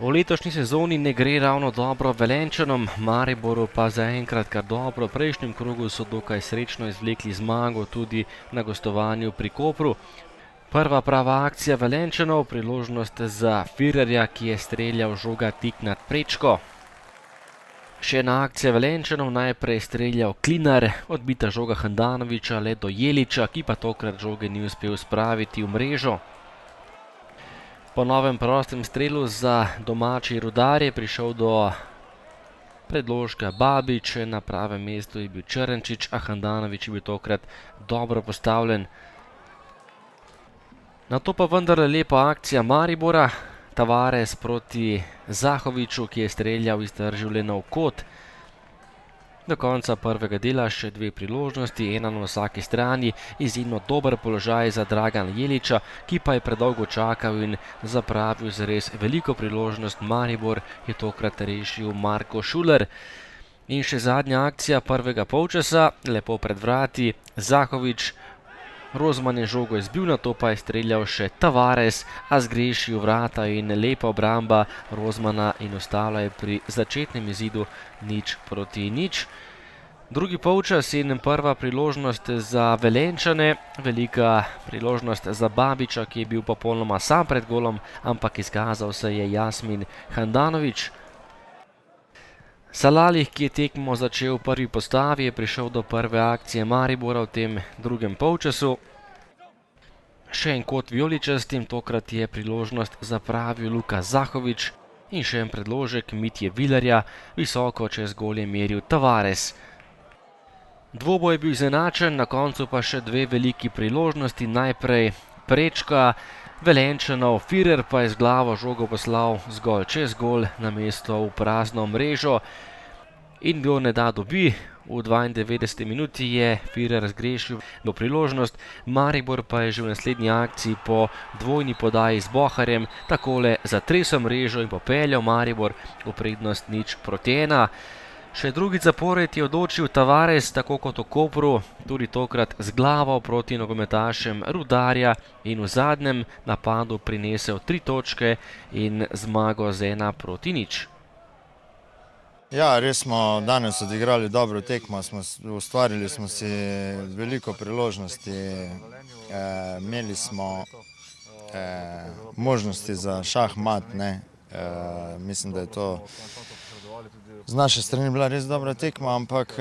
V letošnji sezoni ne gre ravno dobro Velenjčanom, Mariboru pa zaenkrat kar dobro. V prejšnjem krogu so dokaj srečno izvlekli zmago tudi na gostovanju pri Kopru. Prva prava akcija Velenjčanov, priložnost za Firerja, ki je streljal žoga tik nad prečko. Še ena akcija Velenjčanov, najprej streljal Klinar, odbita žoga Handanovića le do Jelića, ki pa tokrat žoge ni uspel spraviti v mrežo. Po novem prostem strelu za domači Rudar je prišel do predložka Babič, na pravem mestu je bil Črnčič, a Handanović je bil tokrat dobro postavljen. Nato pa vendarle lepa akcija Maribora, Tavares proti Zahoviću, ki je streljal iztržil le nov kot. Do konca prvega dela še dve priložnosti, ena na vsaki strani, izjemno dober položaj za Dragana Jelića, ki pa je predolgo čakal in zapravil zares veliko priložnost. Maribor je tokrat rešil Marko Šuler. In še zadnja akcija prvega polčasa, lepo pred vrati, Zahović, Rozman je žogo izbil, nato pa je streljal še Tavares, a zgrešil vrata in lepa obramba Rozmana in ostala je pri začetnem izidu 0:0. Drugi polčas in prva priložnost za Velenjčane, velika priložnost za Babiča, ki je bil popolnoma sam pred golom, ampak izkazal se je Jasmin Handanović. Salalih, ki je tekmo začel v prvi postavi, je prišel do prve akcije Maribora v tem drugem polčasu. Še en kot vijoličastim, tokrat je priložnost zapravil Luka Zahović in še en predložek Mitje Vilerja, visoko čez gol je meril Tavares. Dvoboj je bil izenačen, na koncu pa še dve veliki priložnosti, najprej prečka Velenjčanov, Firer pa je z glavo žogo poslal zgolj čez gol namesto v prazno mrežo. In kdo ne da dobi, v 92. minuti je Firer zgrešil do priložnost, Maribor pa je že v naslednji akciji po dvojni podaji z Boharjem takole zatresel mrežo in popeljal Maribor v prednost 0:1. Še drugič zapored je odločil Tavares, tako kot v Kopru, tudi tokrat z glavo proti nogometašem Rudarja in v zadnjem napadu prinesel 3 točke in zmago z 1:0. Ja, res smo danes odigrali dobro tekmo, ustvarili smo si veliko priložnosti, imeli smo možnosti za šahmat, mislim, da je to z naše strani bila res dobra tekma, ampak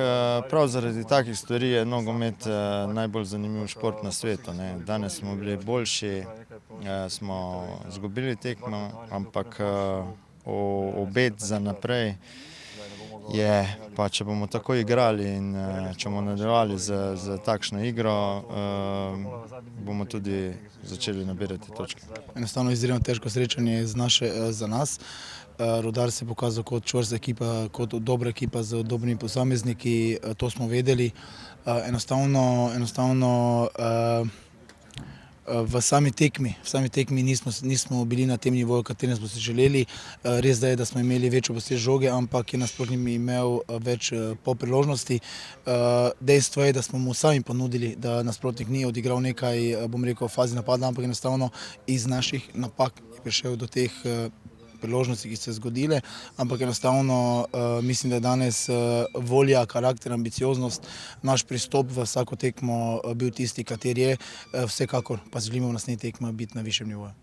prav zaradi takih stvari je nogomet najbolj zanimiv šport na svetu. Danes smo bili boljši, smo izgubili tekmo, ampak obet za naprej je, pa če bomo tako igrali in če bomo nadaljevali z takšno igro, bomo tudi začeli nabirati točke. Enostavno izredno težko srečanje za nas. Rudar se je pokazal kot čvrsta ekipa, kot dobra ekipa z dobrimi posamezniki, to smo vedeli. Enostavno v sami tekmi nismo bili na tem nivoju, katerem smo se želeli. Res da je, da smo imeli večjo posest žoge, ampak je nasprotnik imel več priložnosti. Dejstvo je, da smo mu sami ponudili, da nasprotnik ni odigral nekaj, bom rekel, fazi napada, ampak enostavno iz naših napak je prišel do teh priložnosti, ki so se zgodile, ampak enostavno mislim, da je danes volja, karakter, ambicioznost, naš pristop v vsako tekmo bil tisti, kater je. Vsekakor pa želimo v naslednjih tekmah biti na višjem nivoju.